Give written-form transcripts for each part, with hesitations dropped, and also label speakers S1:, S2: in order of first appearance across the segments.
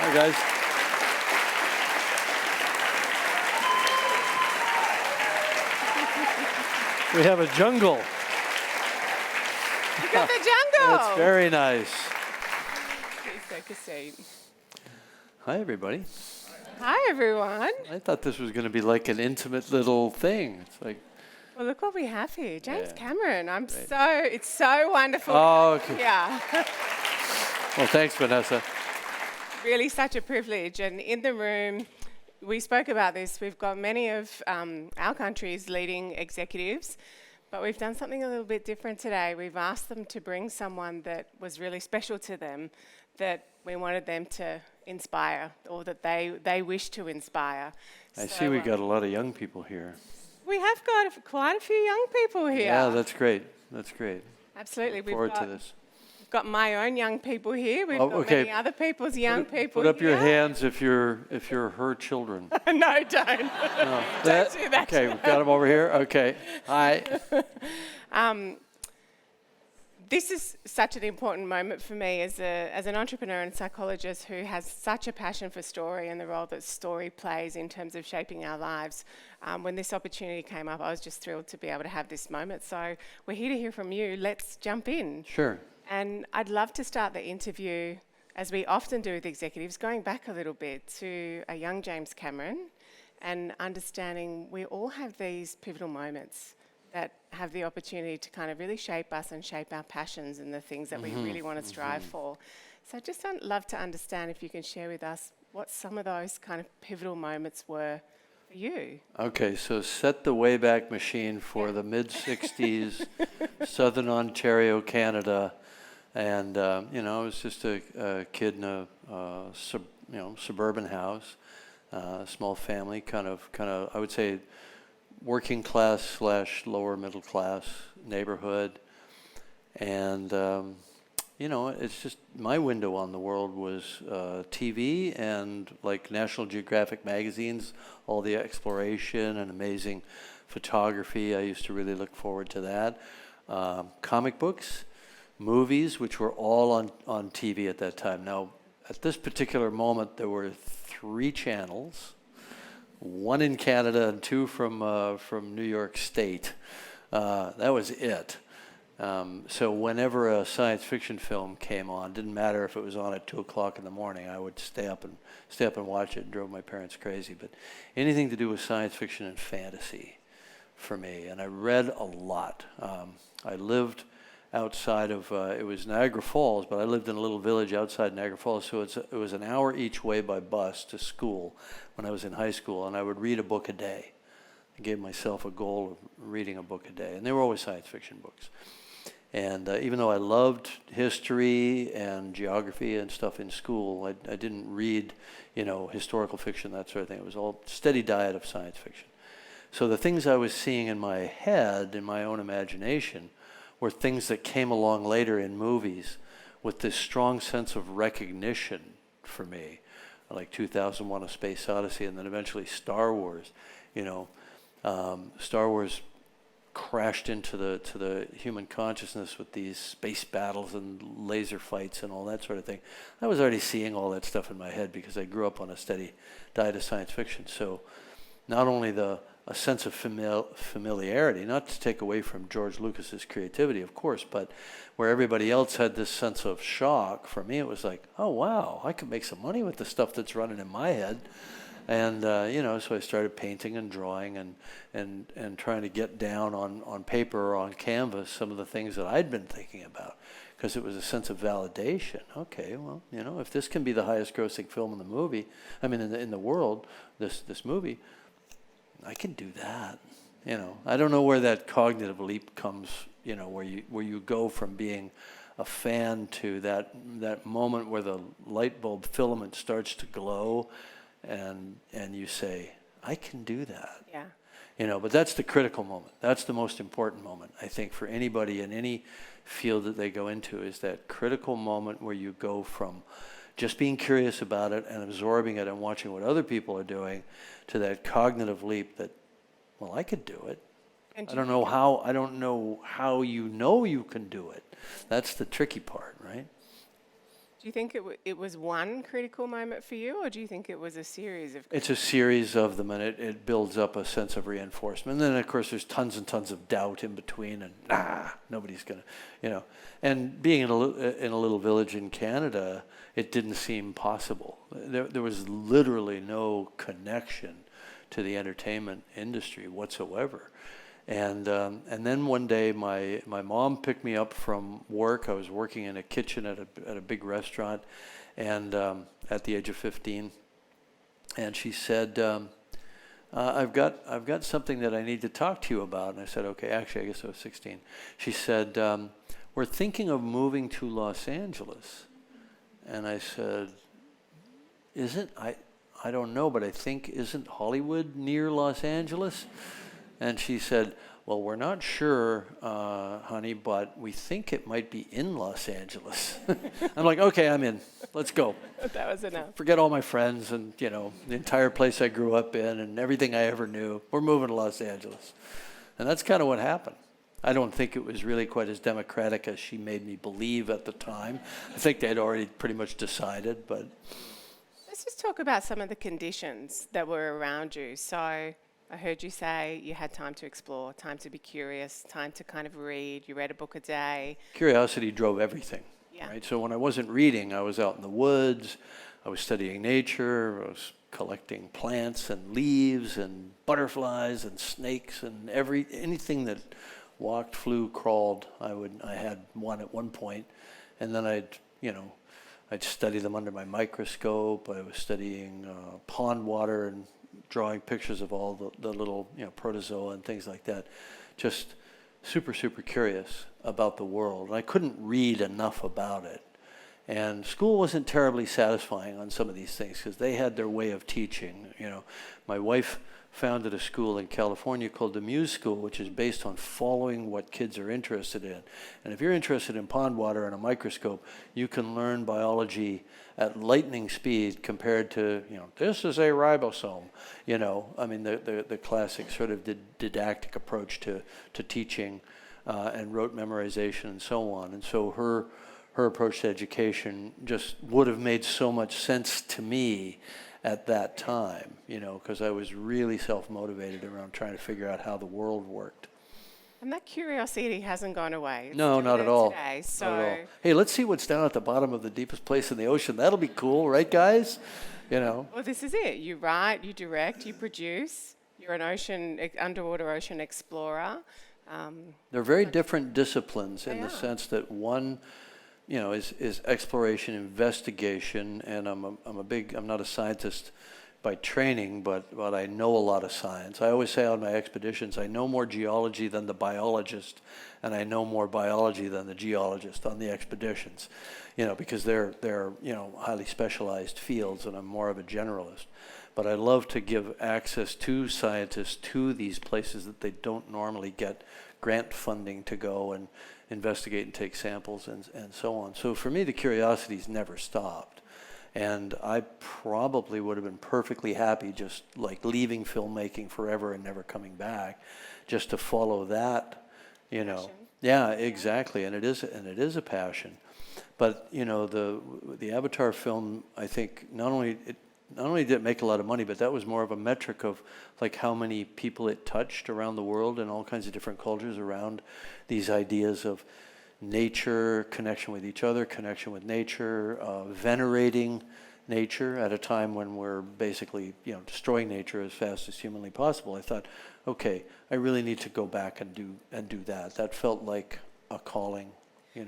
S1: Hi, guys. We have a jungle.
S2: You got the jungle.
S1: That's very nice.
S2: Please take a seat.
S1: Hi, everybody.
S2: Hi, everyone.
S1: I thought this was going to be like an intimate little thing. It's like,
S2: Well, look what we have here. James
S1: Yeah.
S2: Cameron.
S1: Great.
S2: It's so wonderful.
S1: Oh, okay.
S2: Yeah.
S1: Well, thanks, Vanessa.
S2: Really such a privilege. And in the room, we spoke about this. We've got many of our country's leading executives, but we've done something a little bit different today. We've asked them to bring someone that was really special to them, that we wanted them to inspire, or that they wish to inspire.
S1: I see we got a lot of young people here.
S2: We have got quite a few young people here.
S1: Yeah, that's great. That's great.
S2: Absolutely.
S1: Look forward to this.
S2: We've got my own young people here. We've got
S1: okay.
S2: many other people's young people
S1: Put up
S2: here.
S1: your hands if you're her children.
S2: No, don't.
S1: No.
S2: Don't do that.
S1: Okay, we've got them over here. Okay. Hi.
S2: This is such an important moment for me as an entrepreneur and psychologist who has such a passion for story and the role that story plays in terms of shaping our lives. When this opportunity came up, I was just thrilled to be able to have this moment. So we're here to hear from you. Let's jump in.
S1: Sure.
S2: And I'd love to start the interview, as we often do with executives, going back a little bit to a young James Cameron and understanding we all have these pivotal moments that have the opportunity to kind of really shape us and shape our passions and the things that we really want to strive for. So I'd just love to understand if you can share with us what some of those kind of pivotal moments were for you.
S1: Okay, so set the Wayback Machine for the mid-'60s, Southern Ontario, Canada. And, I was just a kid in a suburban house, small family, kind of, I would say, working class / lower middle class neighborhood. And, it's just my window on the world was TV and like National Geographic magazines, all the exploration and amazing photography. I used to really look forward to that. Comic books. Movies, which were all on TV at that time. Now, at this particular moment, there were 3 channels, 1 in Canada and 2 from New York State. That was it. So whenever a science fiction film came on, didn't matter if it was on at 2 o'clock in the morning, I would stay up and watch it. And drove my parents crazy. But anything to do with science fiction and fantasy for me, and I read a lot. I lived outside of, it was Niagara Falls, but I lived in a little village outside Niagara Falls, so it was an hour each way by bus to school when I was in high school, and I would read a book a day. I gave myself a goal of reading a book a day, and they were always science fiction books. And even though I loved history and geography and stuff in school, I didn't read, historical fiction, that sort of thing. It was all steady diet of science fiction. So the things I was seeing in my head, in my own imagination, were things that came along later in movies with this strong sense of recognition for me, like 2001: A Space Odyssey, and then eventually Star Wars. Star Wars crashed into the human consciousness with these space battles and laser fights and all that sort of thing. I was already seeing all that stuff in my head because I grew up on a steady diet of science fiction. So not only a sense of familiarity, not to take away from George Lucas's creativity, of course, but where everybody else had this sense of shock, for me it was like, oh wow, I could make some money with the stuff that's running in my head. And so I started painting and drawing and trying to get down on paper or on canvas some of the things that I'd been thinking about, because it was a sense of validation. Okay, well, if this can be the highest grossing film in the world, this movie, I can do that. I don't know where that cognitive leap comes, where you go from being a fan to that moment where the light bulb filament starts to glow and you say, I can do that.
S2: Yeah.
S1: But that's the critical moment. That's the most important moment, I think, for anybody in any field that they go into, is that critical moment where you go from just being curious about it and absorbing it and watching what other people are doing to that cognitive leap that, well, I could do it. I don't know how you can do it. That's the tricky part, right?
S2: Do Do you think it was one critical moment for you, or do you think it was a series of?
S1: It's a series of them, and it builds up a sense of reinforcement. And then, of course, there's tons and tons of doubt in between, and nobody's going to. And being in a little village in Canada, it didn't seem possible. There was literally no connection to the entertainment industry whatsoever. And then one day, my mom picked me up from work. I was working in a kitchen at a big restaurant, and at the age of 15, and she said, "I've got something that I need to talk to you about." And I said, "Okay." Actually, I guess I was 16. She said, "We're thinking of moving to Los Angeles," and I said, "Is it? I don't know, but I think isn't Hollywood near Los Angeles?" And she said, "Well, we're not sure, honey, but we think it might be in Los Angeles." I'm like, "Okay, I'm in. Let's go."
S2: That was enough.
S1: Forget all my friends and, the entire place I grew up in and everything I ever knew. We're moving to Los Angeles. And that's kind of what happened. I don't think it was really quite as democratic as she made me believe at the time. I think they'd already pretty much decided, but...
S2: Let's just talk about some of the conditions that were around you. So I heard you say you had time to explore, time to be curious, time to kind of read. You read a book a day.
S1: Curiosity drove everything, right? So when I wasn't reading, I was out in the woods, I was studying nature, I was collecting plants and leaves and butterflies and snakes and anything that walked, flew, crawled. I had one at one point, and then I'd study them under my microscope. I was studying pond water and drawing pictures of all the little protozoa and things like that. Just super, super curious about the world. And I couldn't read enough about it. And school wasn't terribly satisfying on some of these things because they had their way of teaching. My wife founded a school in California called the Muse School, which is based on following what kids are interested in. And if you're interested in pond water and a microscope, you can learn biology at lightning speed compared to, this is a ribosome. The classic sort of didactic approach to teaching and rote memorization and so on. And so her approach to education just would have made so much sense to me at that time, because I was really self-motivated around trying to figure out how the world worked.
S2: And that curiosity hasn't gone away. It's
S1: No,
S2: still
S1: not at all.
S2: Today, so
S1: Not at all. Hey, let's see what's down at the bottom of the deepest place in the ocean. That'll be cool, right, guys?
S2: Well, this is it. You write, you direct, you produce. You're an underwater ocean explorer.
S1: They're very different disciplines in the
S2: are.
S1: sense that one, is exploration, investigation, and I'm not a scientist by training, but I know a lot of science. I always say on my expeditions, I know more geology than the biologist, and I know more biology than the geologist on the expeditions, because they're highly specialized fields, and I'm more of a generalist. But I love to give access to scientists to these places that they don't normally get grant funding to go and investigate and take samples and so on. So for me, the curiosity's never stopped. And I probably would have been perfectly happy just like leaving filmmaking forever and never coming back, just to follow that,
S2: Passion.
S1: Yeah, exactly. And it is a passion. But the Avatar film, I think not only did it make a lot of money, but that was more of a metric of like how many people it touched around the world in all kinds of different cultures around these ideas of nature, connection with each other, connection with nature, venerating nature at a time when we're basically destroying nature as fast as humanly possible. I thought, okay, I really need to go back and do that. That felt like a calling,
S2: I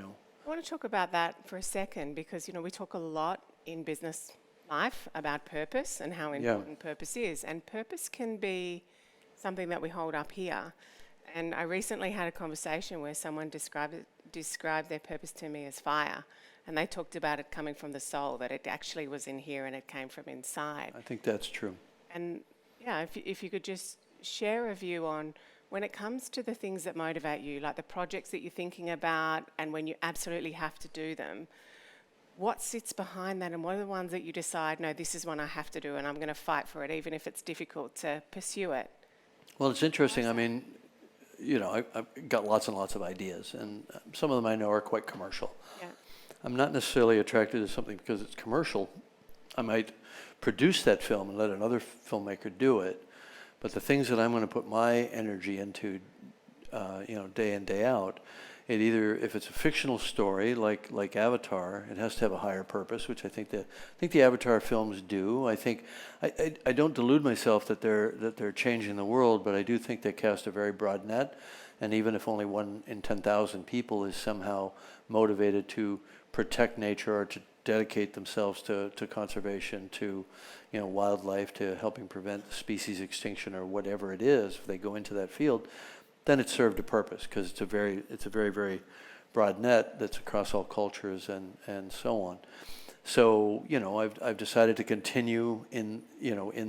S2: want to talk about that for a second because we talk a lot in business life about purpose and how important purpose is, and purpose can be something that we hold up here. And I recently had a conversation where someone described their purpose to me as fire, and they talked about it coming from the soul, that it actually was in here and it came from inside.
S1: I think that's true.
S2: And if you could just share a view on when it comes to the things that motivate you, like the projects that you're thinking about and when you absolutely have to do them, what sits behind that, and what are the ones that you decide, no, this is one I have to do and I'm going to fight for it, even if it's difficult to pursue it?
S1: Well, it's interesting. I mean, I've got lots and lots of ideas, and some of them I know are quite commercial.
S2: Yeah.
S1: I'm not necessarily attracted to something because it's commercial. I might produce that film and let another filmmaker do it, but the things that I'm going to put my energy into, day in, day out, it either, if it's a fictional story like Avatar, it has to have a higher purpose, which I think the Avatar films do. I don't delude myself that they're changing the world, but I do think they cast a very broad net, and even if only 1 in 10,000 people is somehow motivated to protect nature or to dedicate themselves to conservation, to wildlife, to helping prevent species extinction or whatever it is, if they go into that field, then it served a purpose, because it's a very, very broad net that's across all cultures and so on. So I've decided to continue in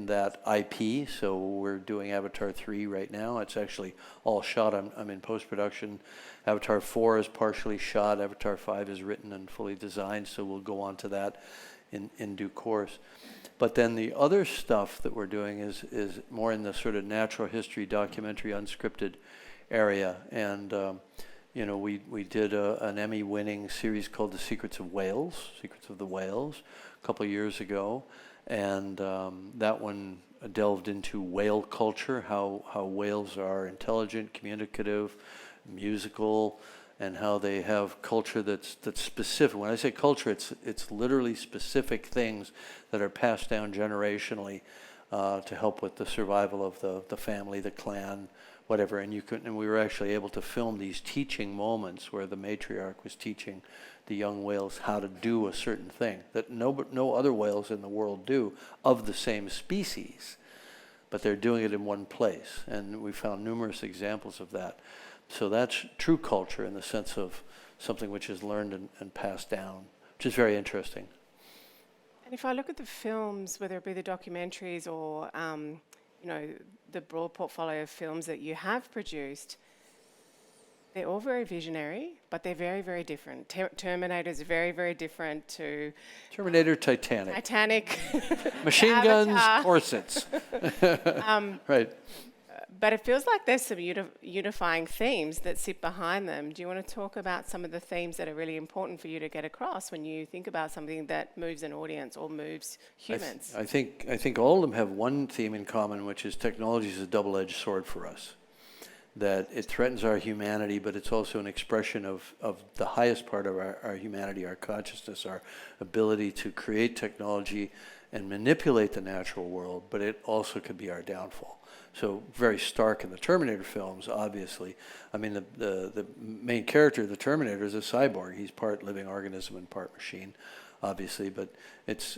S1: that IP. So we're doing Avatar 3 right now. It's actually all shot. I'm in post-production. Avatar 4 is partially shot. Avatar 5 is written and fully designed. So we'll go on to that in due course. But then the other stuff that we're doing is more in the sort of natural history, documentary, unscripted area. And we did an Emmy-winning series called The Secrets of Whales, Secrets of the Whales, a couple of years ago. And that one delved into whale culture, how whales are intelligent, communicative, musical, and how they have culture that's specific. When I say culture, it's literally specific things that are passed down generationally to help with the survival of the family, the clan, whatever. And we were actually able to film these teaching moments where the matriarch was teaching the young whales how to do a certain thing that no other whales in the world do of the same species, but they're doing it in one place. And we found numerous examples of that. So that's true culture in the sense of something which is learned and passed down, which is very interesting.
S2: And if I look at the films, whether it be the documentaries or the broad portfolio of films that you have produced, they're all very visionary, but they're very, very different. Terminator is very, very different to
S1: Terminator, Titanic. Machine guns, corsets. Right.
S2: But it feels like there's some unifying themes that sit behind them. Do you want to talk about some of the themes that are really important for you to get across when you think about something that moves an audience or moves humans?
S1: I think all of them have one theme in common, which is technology is a double-edged sword for us. That it threatens our humanity, but it's also an expression of the highest part of our humanity, our consciousness, our ability to create technology and manipulate the natural world, but it also could be our downfall. So very stark in the Terminator films, obviously. I mean, the main character of the Terminator is a cyborg. He's part living organism and part machine, obviously. But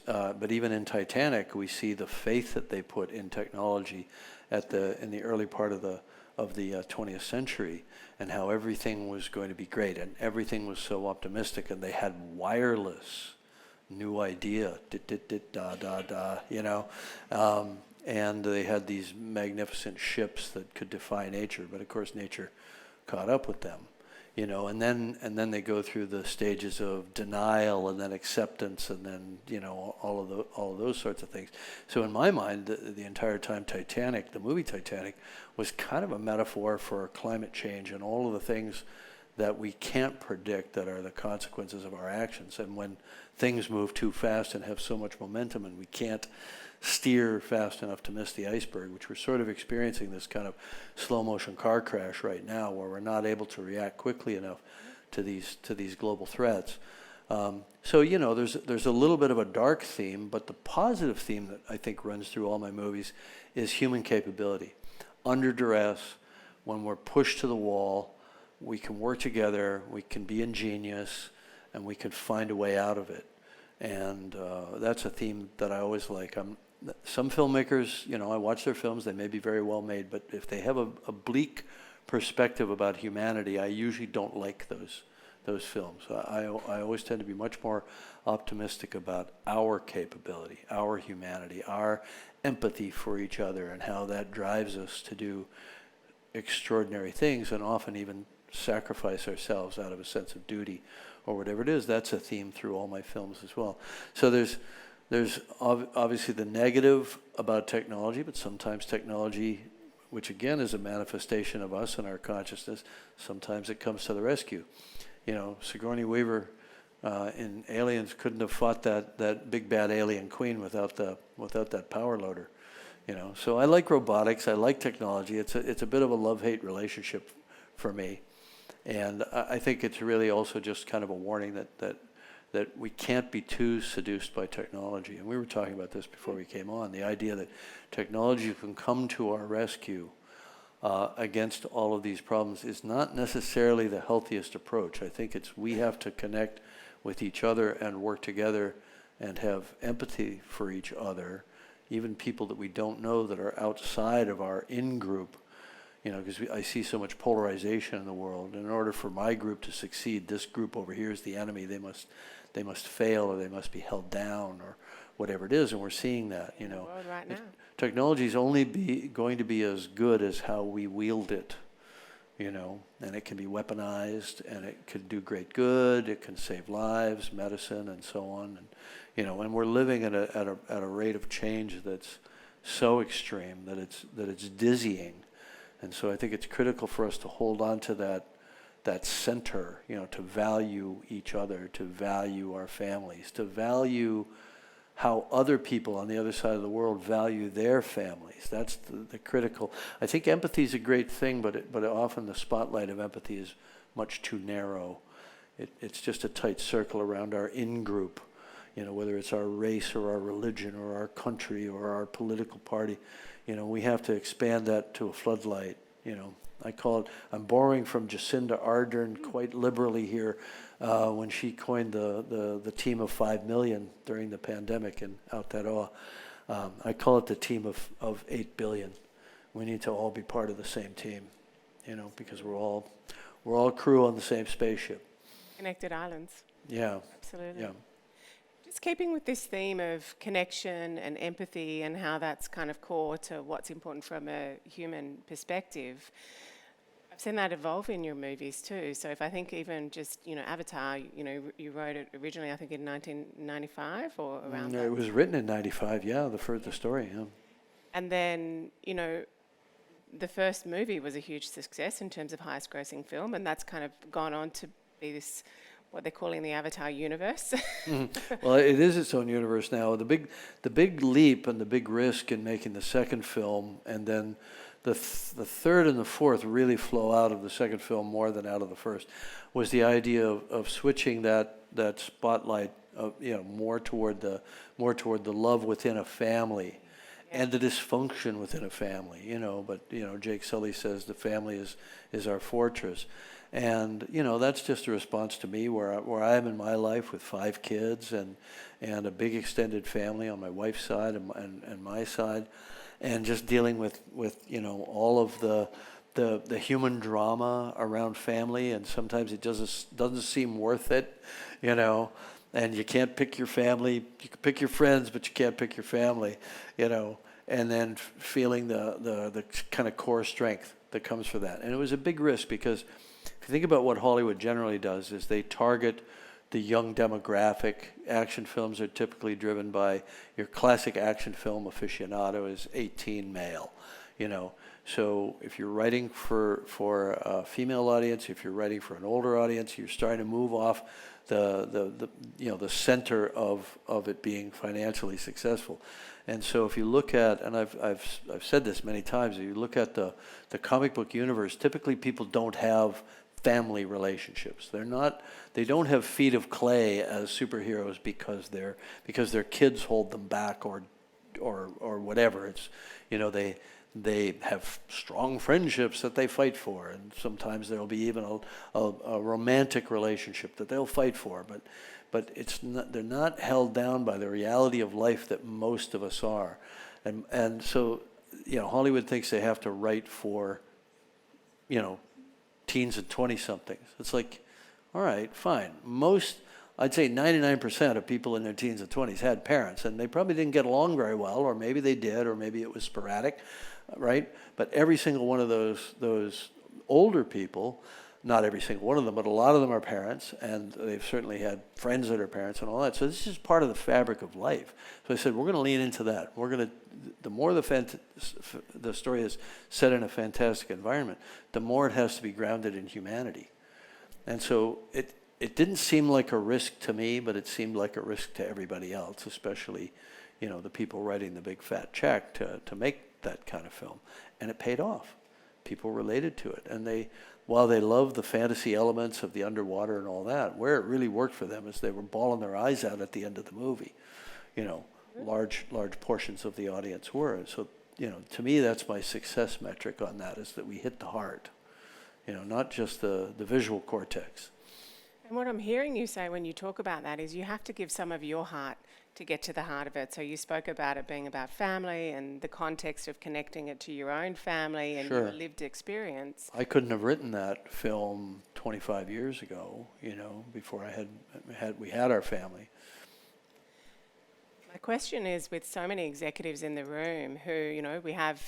S1: but even in Titanic, we see the faith that they put in technology in the early part of the 20th century, and how everything was going to be great, and everything was so optimistic, and they had wireless, new idea, and they had these magnificent ships that could defy nature, but of course nature caught up with them, and then they go through the stages of denial and then acceptance and then all of those sorts of things. So in my mind, the entire time the movie Titanic, was kind of a metaphor for climate change and all of the things that we can't predict that are the consequences of our actions. And when things move too fast and have so much momentum and we can't steer fast enough to miss the iceberg, which we're sort of experiencing this kind of slow motion car crash right now, where we're not able to react quickly enough to these global threats. So there's a little bit of a dark theme, but the positive theme that I think runs through all my movies is human capability. Under duress, when we're pushed to the wall, we can work together, we can be ingenious, and we can find a way out of it. And that's a theme that I always like. Some filmmakers, I watch their films, they may be very well made, but if they have a bleak perspective about humanity, I usually don't like those films. I always tend to be much more optimistic about our capability, our humanity, our empathy for each other, and how that drives us to do extraordinary things and often even sacrifice ourselves out of a sense of duty or whatever it is. That's a theme through all my films as well. So there's obviously the negative about technology, but sometimes technology, which again is a manifestation of us and our consciousness, sometimes it comes to the rescue. Sigourney Weaver And aliens couldn't have fought that big bad alien queen without that power loader, you know. So I like robotics. I like technology. It's a bit of a love-hate relationship for me, and I think it's really also just kind of a warning that we can't be too seduced by technology. And we were talking about this before we came on. The idea that technology can come to our rescue against all of these problems is not necessarily the healthiest approach. I think we have to connect with each other and work together and have empathy for each other, even people that we don't know that are outside of our in-group, you know, because I see so much polarization in the world. And in order for my group to succeed, this group over here is the enemy. They must fail, or they must be held down, or whatever it is, and we're seeing that, you know.
S2: World right now.
S1: Technology is only going to be as good as how we wield it, you know, and it can be weaponized, and it can do great good, it can save lives, medicine, and so on, and, you know, and we're living at a rate of change that's so extreme that it's dizzying, and so I think it's critical for us to hold on to that center, you know, to value each other, to value our families, to value how other people on the other side of the world value their families. That's the critical. I think empathy is a great thing, but often the spotlight of empathy is much too narrow. It's just a tight circle around our in-group, you know, whether it's our race or our religion or our country or our political party. You know, we have to expand that to a floodlight, you know. I call it, I'm borrowing from Jacinda Ardern quite liberally here when she coined the team of 5 million during the pandemic in Aotearoa. I call it the team of 8 billion. We need to all be part of the same team, you know, because we're all crew on the same spaceship.
S2: Connected islands.
S1: Yeah.
S2: Absolutely.
S1: Yeah.
S2: Just keeping with this theme of connection and empathy and how that's kind of core to what's important from a human perspective, I've seen that evolve in your movies too. So if I think even just, you know, Avatar, you know, you wrote it originally, I think in 1995 or around that.
S1: It was written in 95, yeah, the story, yeah.
S2: And then, you know, the first movie was a huge success in terms of highest grossing film, and that's kind of gone on to be this, what they're calling the Avatar universe.
S1: Well, it is its own universe now. The big leap and the big risk in making the second film, and then the third and the fourth really flow out of the second film more than out of the first, was the idea of switching that spotlight of, you know, more toward the love within a family, and the dysfunction within a family, you know. But, you know, Jake Sully says the family is our fortress. And, you know, that's just a response to me where I am in my life with 5 kids and a big extended family on my wife's side and my side, and just dealing with you know, all of the human drama around family, and sometimes it doesn't seem worth it, you know, and you can't pick your family. You can pick your friends, but you can't pick your family, you know, and then feeling the kind of core strength that comes from that. And it was a big risk because if you think about what Hollywood generally does is they target the young demographic. Action films are typically driven by your classic action film aficionado is 18 male, you know. So if you're writing for a female audience, if you're writing for an older audience, you're starting to move off the you know, the center of it being financially successful. And so if you look at, and I've said this many times, if you look at the comic book universe, typically people don't have family relationships. They don't have feet of clay as superheroes because their kids hold them back or whatever. It's, you know, they have strong friendships that they fight for, and sometimes there'll be even a romantic relationship that they'll fight for, but they're not held down by the reality of life that most of us are. And so, you know, Hollywood thinks they have to write for, you know, teens and 20-somethings. It's like, all right, fine. I'd say 99% of people in their teens and 20s had parents, and they probably didn't get along very well, or maybe they did, or maybe it was sporadic, right? But every single one of those older people, not every single one of them, but a lot of them are parents, and they've certainly had friends that are parents and all that. So this is part of the fabric of life. So I said, we're going to lean into that. The more the story is set in a fantastic environment, the more it has to be grounded in humanity. And so it didn't seem like a risk to me, but it seemed like a risk to everybody else, especially, the people writing the big fat check to make that kind of film. And it paid off. People related to it. And while they loved the fantasy elements of the underwater and all that, where it really worked for them is they were bawling their eyes out at the end of the movie. Large portions of the audience were. And so, to me, that's my success metric on that, is that we hit the heart, not just the visual cortex.
S2: And what I'm hearing you say when you talk about that is you have to give some of your heart to get to the heart of it. So you spoke about it being about family and the context of connecting it to your own family and
S1: Sure.
S2: your lived experience.
S1: I couldn't have written that film 25 years ago, before we had our family.
S2: My question is, with so many executives in the room who, we have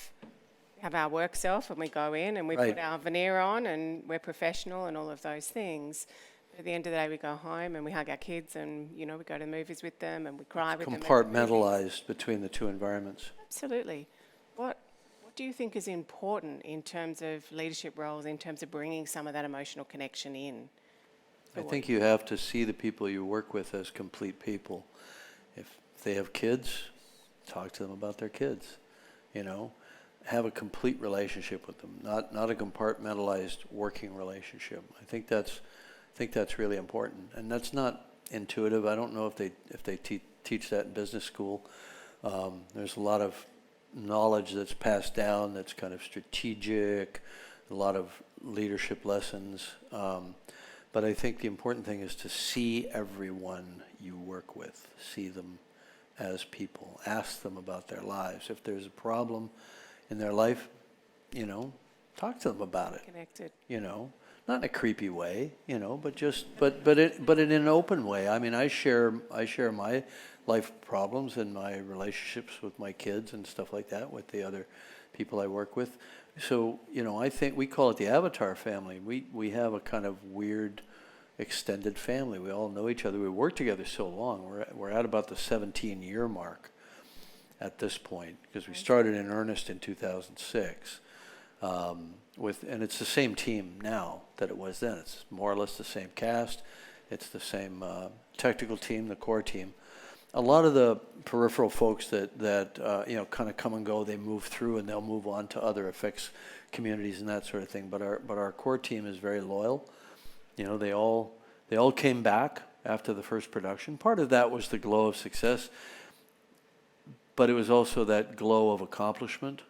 S2: our work self and we go in and we
S1: Right.
S2: put our veneer on and we're professional and all of those things. But at the end of the day, we go home and we hug our kids and, we go to the movies with them and we cry with them.
S1: Compartmentalized between the two environments.
S2: Absolutely. What do you think is important in terms of leadership roles, in terms of bringing some of that emotional connection in?
S1: I think you have to see the people you work with as complete people. If they have kids, talk to them about their kids, have a complete relationship with them, not a compartmentalized working relationship. I think that's really important, and that's not intuitive. I don't know if they teach that in business school. There's a lot of knowledge that's passed down that's kind of strategic, a lot of leadership lessons. But I think the important thing is to see everyone you work with, see them as people, ask them about their lives. If there's a problem in their life, talk to them about it.
S2: Connected.
S1: Not in a creepy way, but in an open way. I mean, I share my life problems and my relationships with my kids and stuff like that with the other people I work with. So, I think we call it the Avatar family. We have a kind of weird extended family. We all know each other. We work together so long. We're at about the 17-year mark at this point, because we started in earnest in 2006. And it's the same team now that it was then. It's more or less the same cast. It's the same technical team, the core team. A lot of the peripheral folks that kind of come and go, they move through and they'll move on to other effects communities and that sort of thing. But our core team is very loyal. They all came back after the first production. Part of that was the glow of success, but it was also that glow of accomplishment.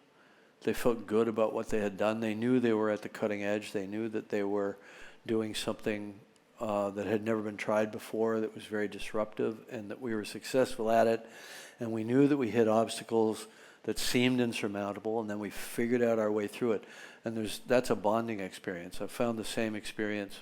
S1: They felt good about what they had done. They knew they were at the cutting edge. They knew that they were doing something that had never been tried before, that was very disruptive, and that we were successful at it. And we knew that we hit obstacles that seemed insurmountable, and then we figured out our way through it. And that's a bonding experience. I've found the same experience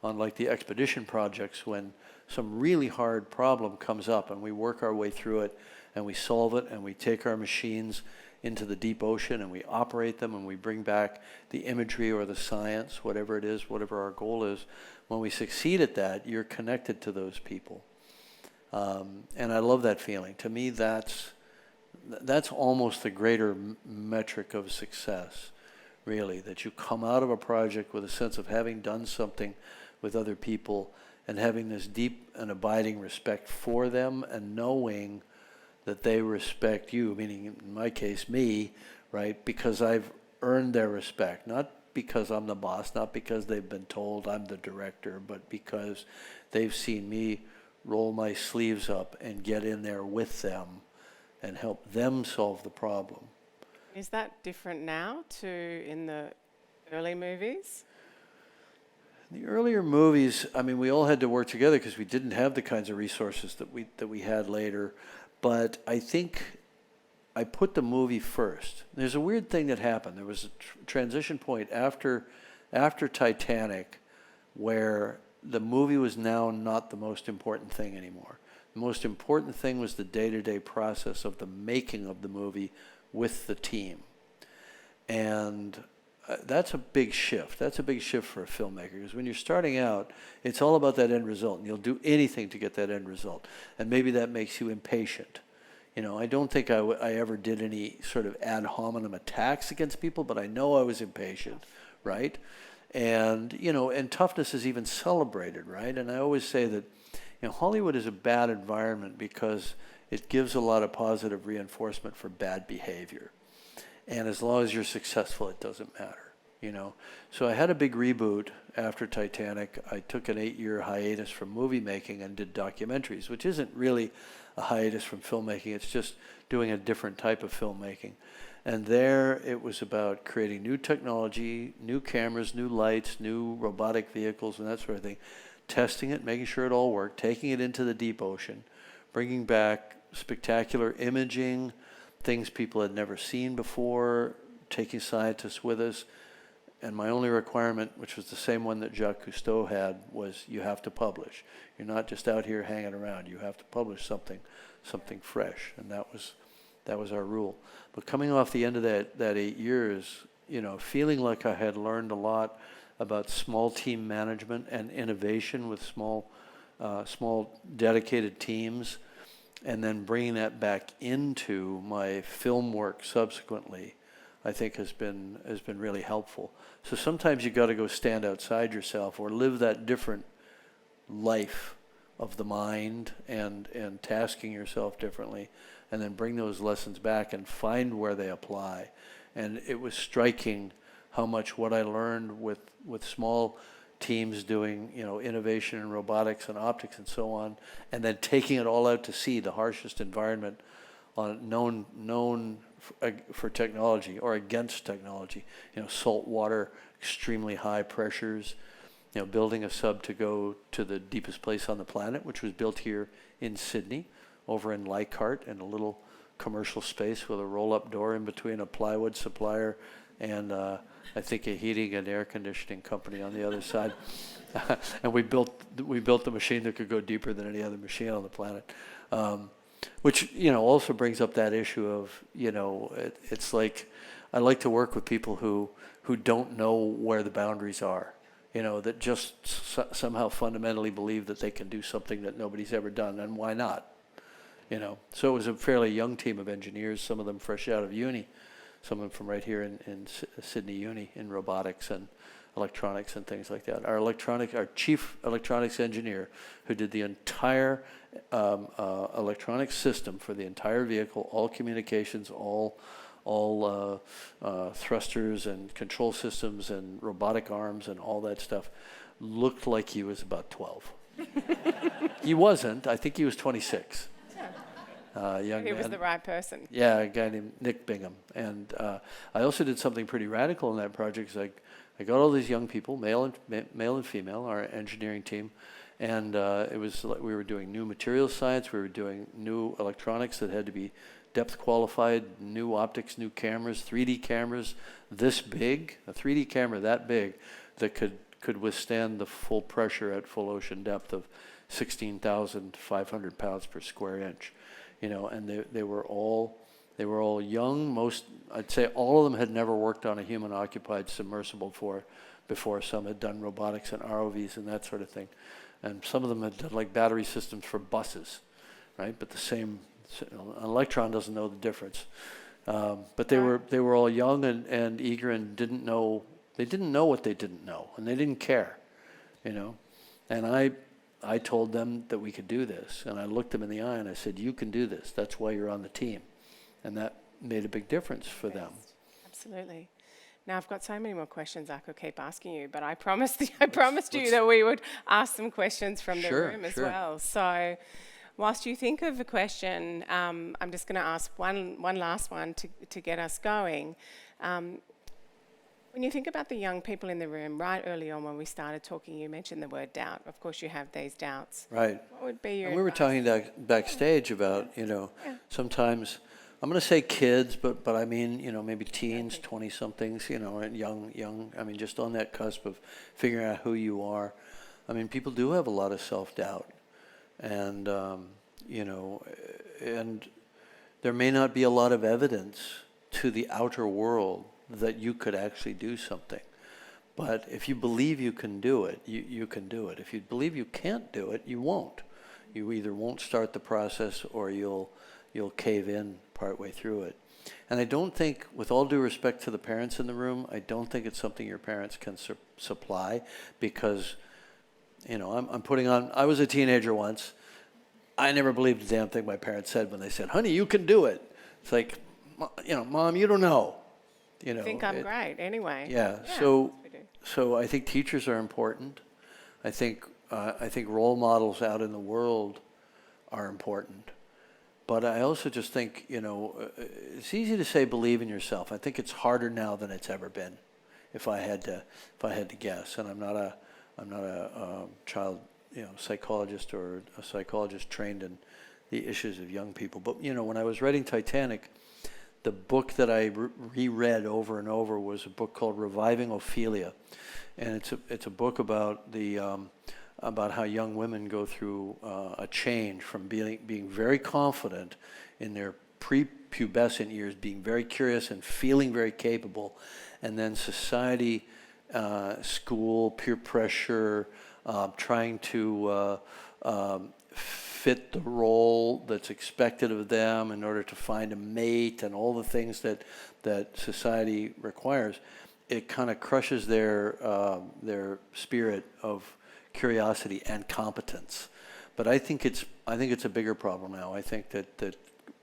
S1: on like the expedition projects, when some really hard problem comes up and we work our way through it and we solve it, and we take our machines into the deep ocean and we operate them and we bring back the imagery or the science, whatever it is, whatever our goal is. When we succeed at that, you're connected to those people. And I love that feeling. To me, that's almost the greater metric of success, really, that you come out of a project with a sense of having done something with other people and having this deep and abiding respect for them, and knowing that they respect you, meaning in my case, me, right? Because I've earned their respect, not because I'm the boss, not because they've been told I'm the director, but because they've seen me roll my sleeves up and get in there with them and help them solve the problem.
S2: Is that different now to in the early movies?
S1: The earlier movies, I mean, we all had to work together because we didn't have the kinds of resources that we had later. But I think I put the movie first. There's a weird thing that happened. There was a transition point after Titanic where the movie was now not the most important thing anymore. The most important thing was the day-to-day process of the making of the movie with the team. And that's a big shift. That's a big shift for a filmmaker, because when you're starting out, it's all about that end result, and you'll do anything to get that end result. And maybe that makes you impatient. I don't think I ever did any sort of ad hominem attacks against people, but I know I was impatient, right? And, you know, and toughness is even celebrated, right? And I always say that, you know, Hollywood is a bad environment because it gives a lot of positive reinforcement for bad behavior. And as long as you're successful, it doesn't matter, you know. So I had a big reboot after Titanic. I took an 8-year hiatus from movie making and did documentaries, which isn't really a hiatus from filmmaking. It's just doing a different type of filmmaking. And there it was about creating new technology, new cameras, new lights, new robotic vehicles, and that sort of thing. Testing it, making sure it all worked, taking it into the deep ocean, bringing back spectacular imaging, things people had never seen before, taking scientists with us. And my only requirement, which was the same one that Jacques Cousteau had, was you have to publish. You're not just out here hanging around. You have to publish something fresh. And that was our rule. But coming off the end of that 8 years, you know, feeling like I had learned a lot about small team management and innovation with small dedicated teams, and then bringing that back into my film work subsequently, I think has been really helpful. So sometimes you got to go stand outside yourself or live that different life of the mind and tasking yourself differently, and then bring those lessons back and find where they apply. And it was striking how much what I learned with small teams doing, you know, innovation in robotics and optics and so on, and then taking it all out to sea, the harshest environment known for technology or against technology. You know, salt water, extremely high pressures. You know, building a sub to go to the deepest place on the planet, which was built here in Sydney, over in Leichhardt, in a little commercial space with a roll-up door in between a plywood supplier and I think a heating and air conditioning company on the other side. And we built the machine that could go deeper than any other machine on the planet. Which, you know, also brings up that issue of, you know, it's like I like to work with people who don't know where the boundaries are, you know, that just somehow fundamentally believe that they can do something that nobody's ever done, and why not? You know, so it was a fairly young team of engineers, some of them fresh out of uni, some of them from right here in Sydney Uni in robotics and electronics and things like that. Our chief electronics engineer, who did the entire electronic system for the entire vehicle, all communications, all thrusters and control systems and robotic arms and all that stuff, looked like he was about 12. He wasn't. I think he was 26. Young man.
S2: He was the right person.
S1: Yeah, a guy named Nick Bingham. And I also did something pretty radical in that project. I got all these young people, male and female, our engineering team, and it was like we were doing new materials science, we were doing new electronics that had to be depth qualified, new optics, new cameras, 3D cameras this big, a 3D camera that big that could withstand the full pressure at full ocean depth of 16,500 pounds per square inch. You know, and they were all young. I'd say all of them had never worked on a human-occupied submersible before. Some had done robotics and ROVs and that sort of thing, and some of them had done like battery systems for buses, right? But an Electron doesn't know the difference. But they were all young and eager and didn't know what they didn't know, and they didn't care, you know. And I told them that we could do this, and I looked them in the eye and I said, you can do this. That's why you're on the team. And that made a big difference for them.
S2: Absolutely. Now, I've got so many more questions I could keep asking you, but I promised you that we would ask some questions from the room as well. So whilst you think of a question, I'm just going to ask one last one to get us going. When you think about the young people in the room, right early on when we started talking, you mentioned the word doubt. Of course, you have these doubts.
S1: Right.
S2: What would be your
S1: And we were talking backstage about, you know, sometimes, I'm going to say kids, but I mean, you know, maybe teens, 20-somethings, you know, and young, I mean, just on that cusp of figuring out who you are. I mean, people do have a lot of self-doubt. And, you know, and there may not be a lot of evidence to the outer world that you could actually do something. But if you believe you can do it, you can do it. If you believe you can't do it, you won't. You either won't start the process or you'll cave in partway through it. And I don't think, with all due respect to the parents in the room, I don't think it's something your parents can supply, because, you know, I'm putting on, I was a teenager once. I never believed a damn thing my parents said when they said, honey, you can do it. It's like, you know, Mom, you don't know. You know,
S2: I think I'm great anyway.
S1: Yeah, so I think teachers are important. I think role models out in the world are important. But I also just think, you know, it's easy to say believe in yourself. I think it's harder now than it's ever been, if I had to guess. And I'm not a child, you know, psychologist or a psychologist trained in the issues of young people. But, you know, when I was writing Titanic, the book that I reread over and over was a book called Reviving Ophelia, and it's a book about about how young women go through a change from being very confident in their prepubescent years, being very curious and feeling very capable, and then society, school, peer pressure, trying to fit the role that's expected of them in order to find a mate and all the things that society requires. It kind of crushes their spirit of curiosity and competence. But I think it's a bigger problem now. I think that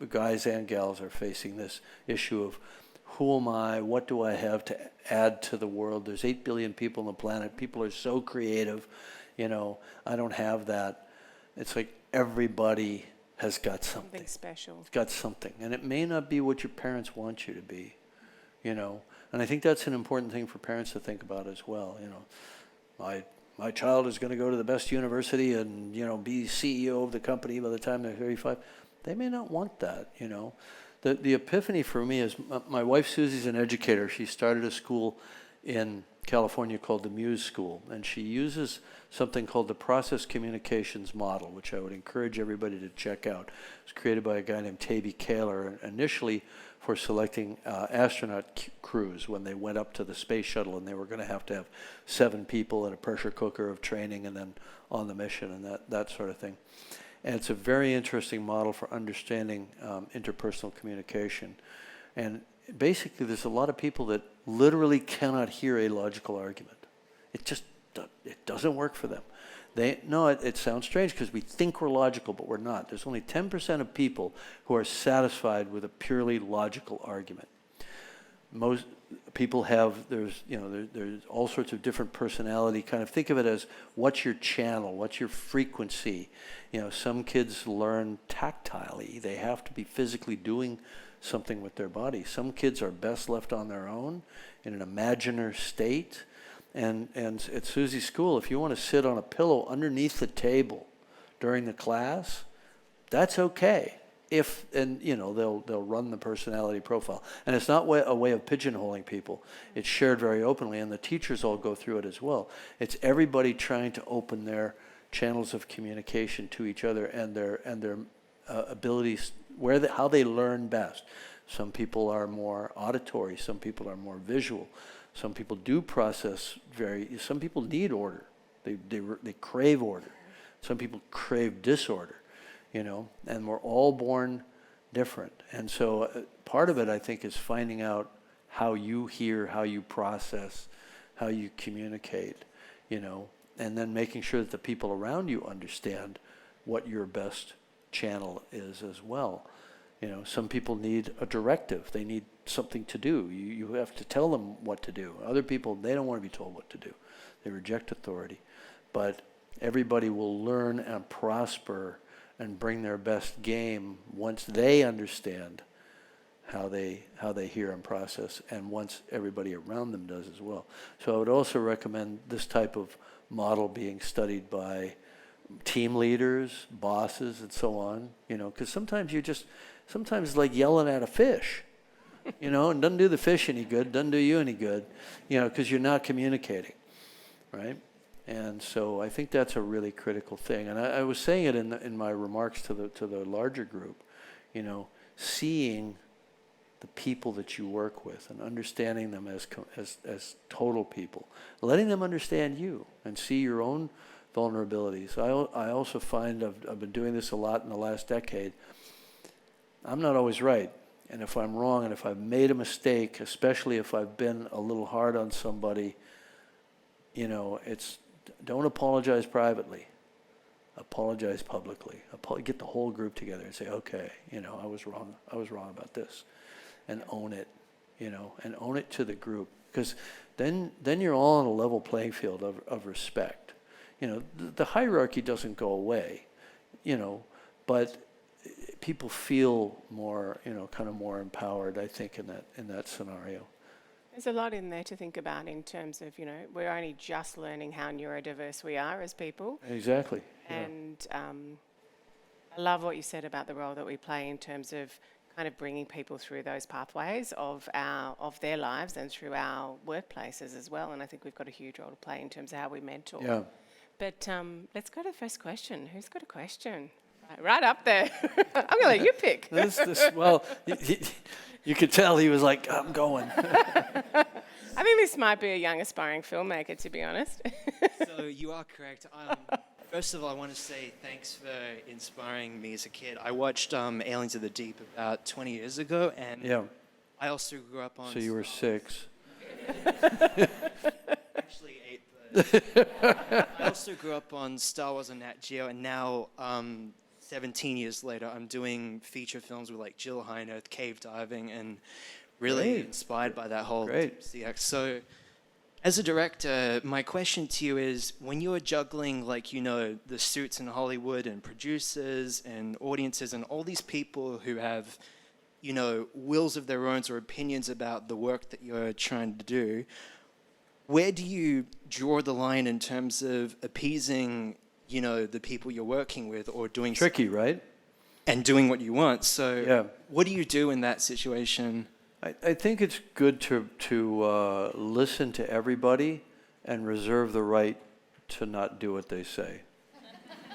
S1: guys and gals are facing this issue of, who am I? What do I have to add to the world? There's 8 billion people on the planet. People are so creative. You know, I don't have that. It's like everybody has got something.
S2: Something special.
S1: It's got something. And it may not be what your parents want you to be, you know. And I think that's an important thing for parents to think about as well. You know, my child is going to go to the best university and, you know, be CEO of the company by the time they're 35. They may not want that, you know. The epiphany for me is, my wife Susie's an educator. She started a school in California called the Muse School, and she uses something called the process communications model, which I would encourage everybody to check out. It was created by a guy named Tabby Kaler, initially for selecting astronaut crews when they went up to the space shuttle, and they were going to have 7 people and a pressure cooker of training and then on the mission and that sort of thing. And it's a very interesting model for understanding interpersonal communication. And basically, there's a lot of people that literally cannot hear a logical argument. It doesn't work for them. It sounds strange because we think we're logical, but we're not. There's only 10% of people who are satisfied with a purely logical argument. Most people there's all sorts of different personality. Kind of think of it as, what's your channel? What's your frequency? You know, some kids learn tactilely. They have to be physically doing something with their body. Some kids are best left on their own in an imaginer state. And at Susie's school, if you want to sit on a pillow underneath the table during the class, that's okay. They'll run the personality profile. And it's not a way of pigeonholing people. It's shared very openly, and the teachers all go through it as well. It's everybody trying to open their channels of communication to each other and their abilities, how they learn best. Some people are more auditory. Some people are more visual. Some people do process some people need order. They crave order. Some people crave disorder, you know, and we're all born different. And so part of it, I think, is finding out how you hear, how you process, how you communicate, you know, and then making sure that the people around you understand what your best channel is as well. You know, some people need a directive. They need something to do. You have to tell them what to do. Other people, they don't want to be told what to do. They reject authority. But everybody will learn and prosper and bring their best game once they understand how they hear and process, and once everybody around them does as well. So I would also recommend this type of model being studied by team leaders, bosses, and so on, you know, because sometimes it's like yelling at a fish, you know, and doesn't do the fish any good, doesn't do you any good, you know, because you're not communicating, right? And so I think that's a really critical thing. And I was saying it in my remarks to the larger group, you know, seeing the people that you work with and understanding them as total people, letting them understand you and see your own vulnerabilities. I also find I've been doing this a lot in the last decade. I'm not always right, And if I'm wrong, and if I've made a mistake, especially if I've been a little hard on somebody, don't apologize privately. Apologize publicly. Get the whole group together and say, okay, I was wrong. I was wrong about this, and own it, and own it to the group, because then you're all on a level playing field of respect. The hierarchy doesn't go away, but people feel more, kind of more empowered, I think, in that scenario.
S2: There's a lot in there to think about in terms of, we're only just learning how neurodiverse we are as people.
S1: Exactly.
S2: And I love what you said about the role that we play in terms of kind of bringing people through those pathways of their lives and through our workplaces as well. And I think we've got a huge role to play in terms of how we mentor.
S1: Yeah.
S2: But let's go to the first question. Who's got a question? Right up there. I'm going to let you pick.
S1: Well, you could tell he was like, I'm going.
S2: I think this might be a young aspiring filmmaker, to be honest.
S3: So you are correct. First of all, I want to say thanks for inspiring me as a kid. I watched Aliens of the Deep about 20 years ago, and
S1: Yeah.
S3: I also grew up on...
S1: So you were 6.
S3: Actually 8, but I also grew up on Star Wars and Nat Geo, and now 17 years later, I'm doing feature films with like Jill Heinert, cave diving, and really
S1: Great.
S3: inspired by that whole
S1: Great.
S3: CX. So as a director, my question to you is, when you're juggling the suits in Hollywood and producers and audiences and all these people who have, wills of their own or opinions about the work that you're trying to do, where do you draw the line in terms of appeasing the people you're working with, or doing
S1: Tricky, right?
S3: and doing what you want? So
S1: Yeah.
S3: what do you do in that situation?
S1: I think it's good to listen to everybody and reserve the right to not do what they say.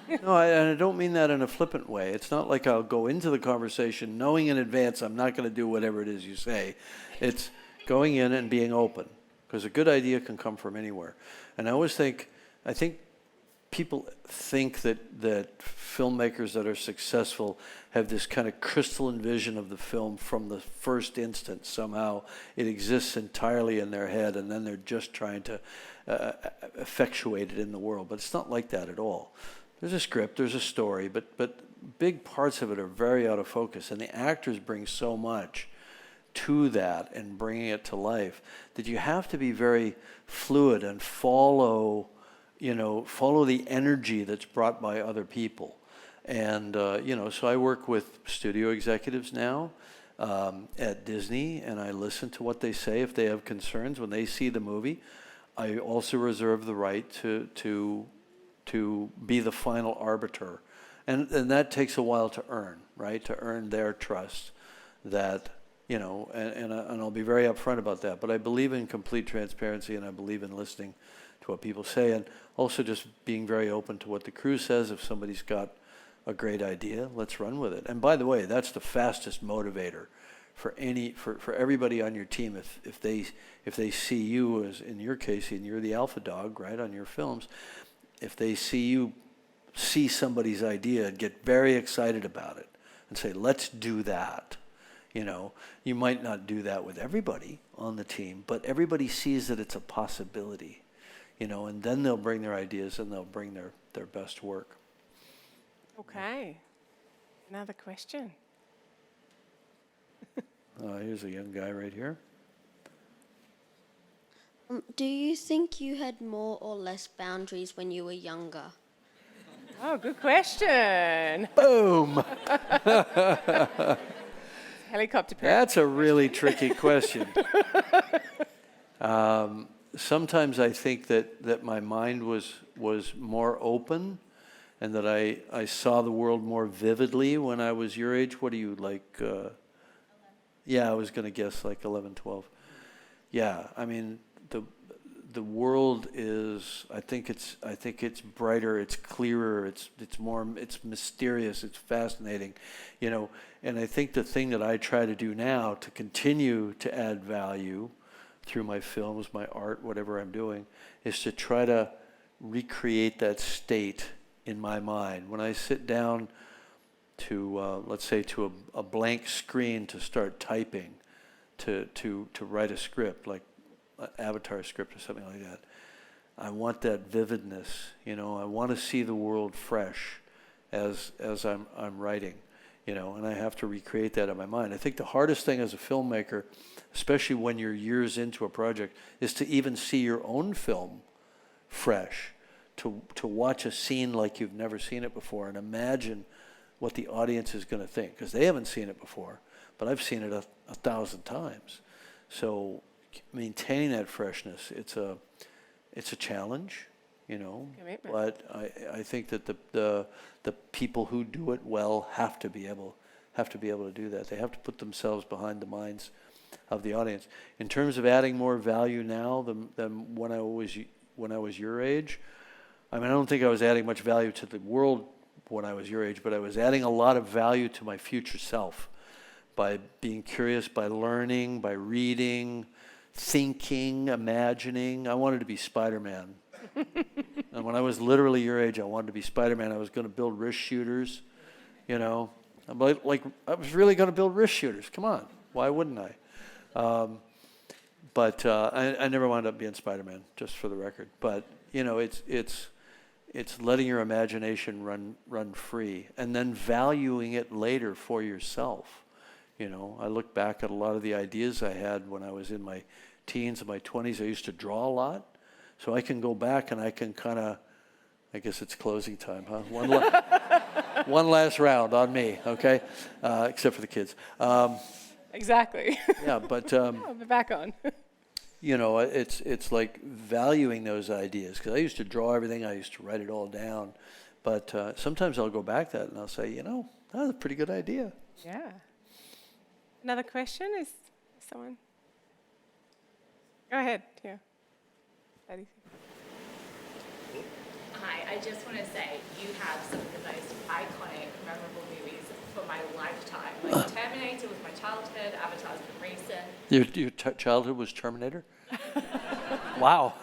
S1: No, and I don't mean that in a flippant way. It's not like I'll go into the conversation knowing in advance I'm not going to do whatever it is you say. It's going in and being open, because a good idea can come from anywhere. And I think people think that filmmakers that are successful have this kind of crystalline vision of the film from the first instant. Somehow it exists entirely in their head, and then they're just trying to effectuate it in the world. But it's not like that at all. There's a script, there's a story, but big parts of it are very out of focus, and the actors bring so much to that and bringing it to life that you have to be very fluid and follow the energy that's brought by other people. And, so I work with studio executives now at Disney, and I listen to what they say if they have concerns when they see the movie. I also reserve the right to be the final arbiter. And that takes a while to earn, right? To earn their trust that, and I'll be very upfront about that. But I believe in complete transparency, and I believe in listening to what people say, and also just being very open to what the crew says. If somebody's got a great idea, let's run with it. And by the way, that's the fastest motivator for everybody on your team. If they see you, as in your case, and you're the alpha dog, right, on your films, if they see somebody's idea and get very excited about it and say, let's do that. You might not do that with everybody on the team, but everybody sees that it's a possibility. And then they'll bring their ideas and they'll bring their best work.
S2: Okay. Another question.
S1: Here's a young guy right here.
S4: Do you think you had more or less boundaries when you were younger?
S2: Oh, good question.
S1: Boom!
S2: Helicopter parachute.
S1: That's a really tricky question. Sometimes I think that my mind was more open, and that I saw the world more vividly when I was your age. What are you, like? Yeah, I was going to guess like 11, 12. Yeah, I mean, the world is, I think it's brighter, it's clearer, it's mysterious, it's fascinating, and I think the thing that I try to do now to continue to add value through my films, my art, whatever I'm doing, is to try to recreate that state in my mind. When I sit down let's say, to a blank screen to start typing, to write a script, like an Avatar script or something like that. I want that vividness, I want to see the world fresh as I'm writing, and I have to recreate that in my mind. I think the hardest thing as a filmmaker, especially when you're years into a project, is to even see your own film fresh, to watch a scene like you've never seen it before and imagine what the audience is going to think, because they haven't seen it before, but I've seen it 1,000 times. So maintaining that freshness, it's a challenge,
S2: Commitment.
S1: but I think that the people who do it well have to be able to do that. They have to put themselves behind the minds of the audience. In terms of adding more value now than when I was your age, I don't think I was adding much value to the world when I was your age, but I was adding a lot of value to my future self by being curious, by learning, by reading, thinking, imagining. I wanted to be Spider-Man. And when I was literally your age, I wanted to be Spider-Man. I was going to build wrist shooters, I'm like I was really going to build wrist shooters. Come on, why wouldn't I? But I never wound up being Spider-Man, just for the record. But it's letting your imagination run free, and then valuing it later for yourself. I look back at a lot of the ideas I had when I was in my teens and my 20s. I used to draw a lot, so I can go back and I can kind of, I guess it's closing time, huh? One last round on me, okay? Except for the kids.
S2: Exactly.
S1: Yeah, but
S2: I'll be back on.
S1: it's like valuing those ideas, because I used to draw everything. I used to write it all down, but sometimes I'll go back to that and I'll say, that was a pretty good idea.
S2: Yeah. Another question? Is someone? Go ahead. Yeah. Ladies.
S5: Hi, I just want to say you have some of the most iconic, memorable movies for my lifetime. Like Terminator was my childhood, Avatar's been recent.
S1: Your childhood was Terminator? Wow.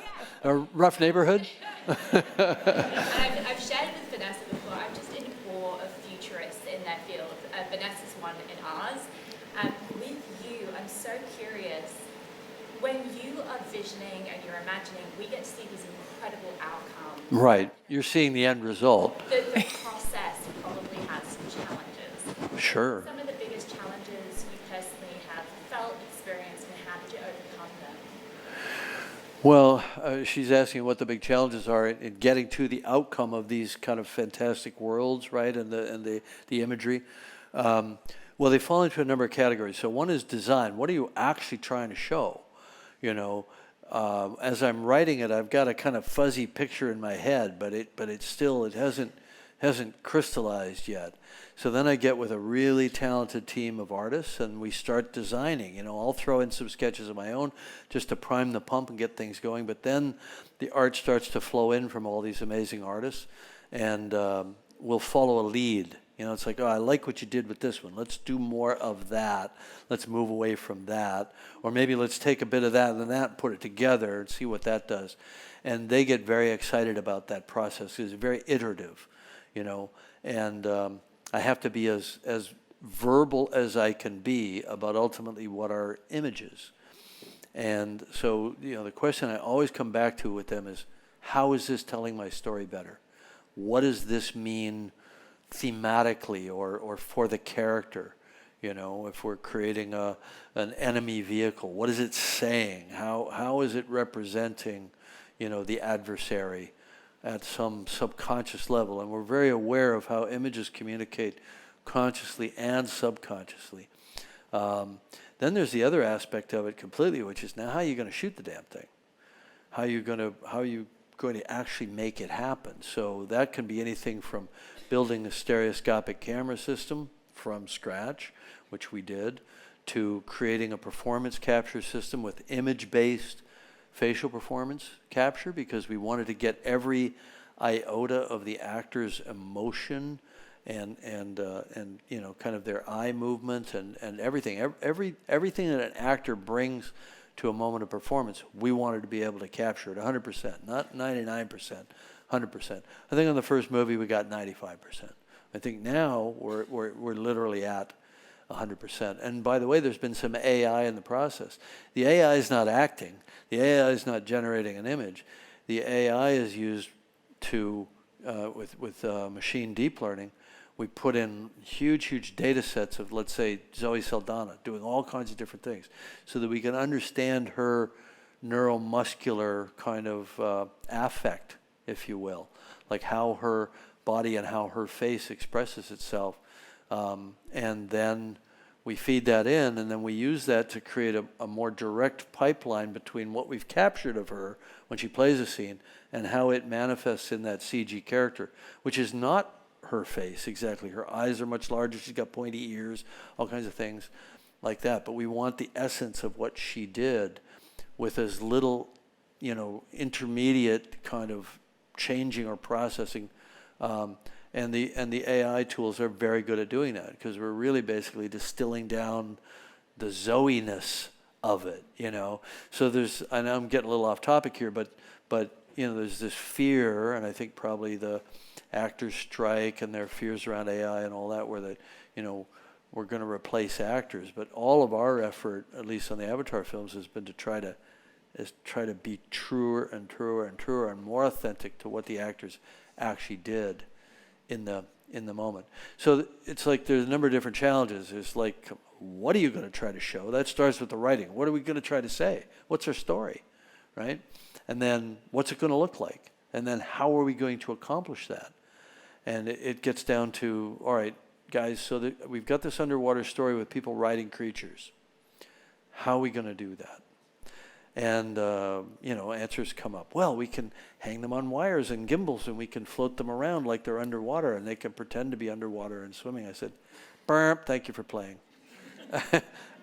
S1: A rough neighborhood?
S5: And I've shared with Vanessa before, I'm just in awe of futurists in their field. Vanessa's one in ours. With you, I'm so curious, when you are visioning and you're imagining, we get to see these incredible outcomes.
S1: Right. You're seeing the end result.
S5: The process probably has some challenges.
S1: Sure.
S5: Some of the biggest challenges you personally have felt, experienced, and how did you overcome them?
S1: Well, she's asking what the big challenges are in getting to the outcome of these kind of fantastic worlds, right, and the imagery. Well, they fall into a number of categories. So one is design. What are you actually trying to show? As I'm writing it, I've got a kind of fuzzy picture in my head, but it hasn't crystallized yet. So then I get with a really talented team of artists, and we start designing. I'll throw in some sketches of my own just to prime the pump and get things going. But then the art starts to flow in from all these amazing artists, and we'll follow a lead. It's like, I like what you did with this one. Let's do more of that. Let's move away from that. Or maybe let's take a bit of that and that and put it together and see what that does. And they get very excited about that process. It's very iterative, And I have to be as verbal as I can be about ultimately what our image is. And so, the question I always come back to with them is, how is this telling my story better? What does this mean thematically or for the character? If we're creating an enemy vehicle, what is it saying? How is it representing, the adversary at some subconscious level? And we're very aware of how images communicate consciously and subconsciously. Then there's the other aspect of it completely, which is now how are you going to shoot the damn thing? How are you going to actually make it happen? So that can be anything from building a stereoscopic camera system from scratch, which we did, to creating a performance capture system with image-based facial performance capture, because we wanted to get every iota of the actor's emotion and kind of their eye movement and everything. Everything that an actor brings to a moment of performance, we wanted to be able to capture it 100%, not 99%, 100%. I think on the first movie we got 95%. I think now we're literally at 100%. And by the way, there's been some AI in the process. The AI is not acting. The AI is not generating an image. The AI is used to, with machine deep learning, we put in huge data sets of, let's say, Zoe Saldana doing all kinds of different things so that we can understand her neuromuscular kind of affect, if you will, like how her body and how her face expresses itself. And then we feed that in, and then we use that to create a more direct pipeline between what we've captured of her when she plays a scene and how it manifests in that CG character, which is not her face exactly. Her eyes are much larger. She's got pointy ears, all kinds of things like that. But we want the essence of what she did with as little, intermediate kind of changing or processing. And the AI tools are very good at doing that because we're really basically distilling down the Zoe-ness of it, So I know I'm getting a little off topic here, but there's this fear, and I think probably the actors strike and their fears around AI and all that, where that, we're going to replace actors. But all of our effort, at least on the Avatar films, has been to try to be truer and truer and truer and more authentic to what the actors actually did in the moment. So it's like there's a number of different challenges. There's like, what are you going to try to show? That starts with the writing. What are we going to try to say? What's our story, right? And then what's it going to look like? And then how are we going to accomplish that? And it gets down to, all right, guys, so we've got this underwater story with people riding creatures. How are we going to do that? And, answers come up. Well, we can hang them on wires and gimbals, and we can float them around like they're underwater, and they can pretend to be underwater and swimming. I said, burp, thank you for playing.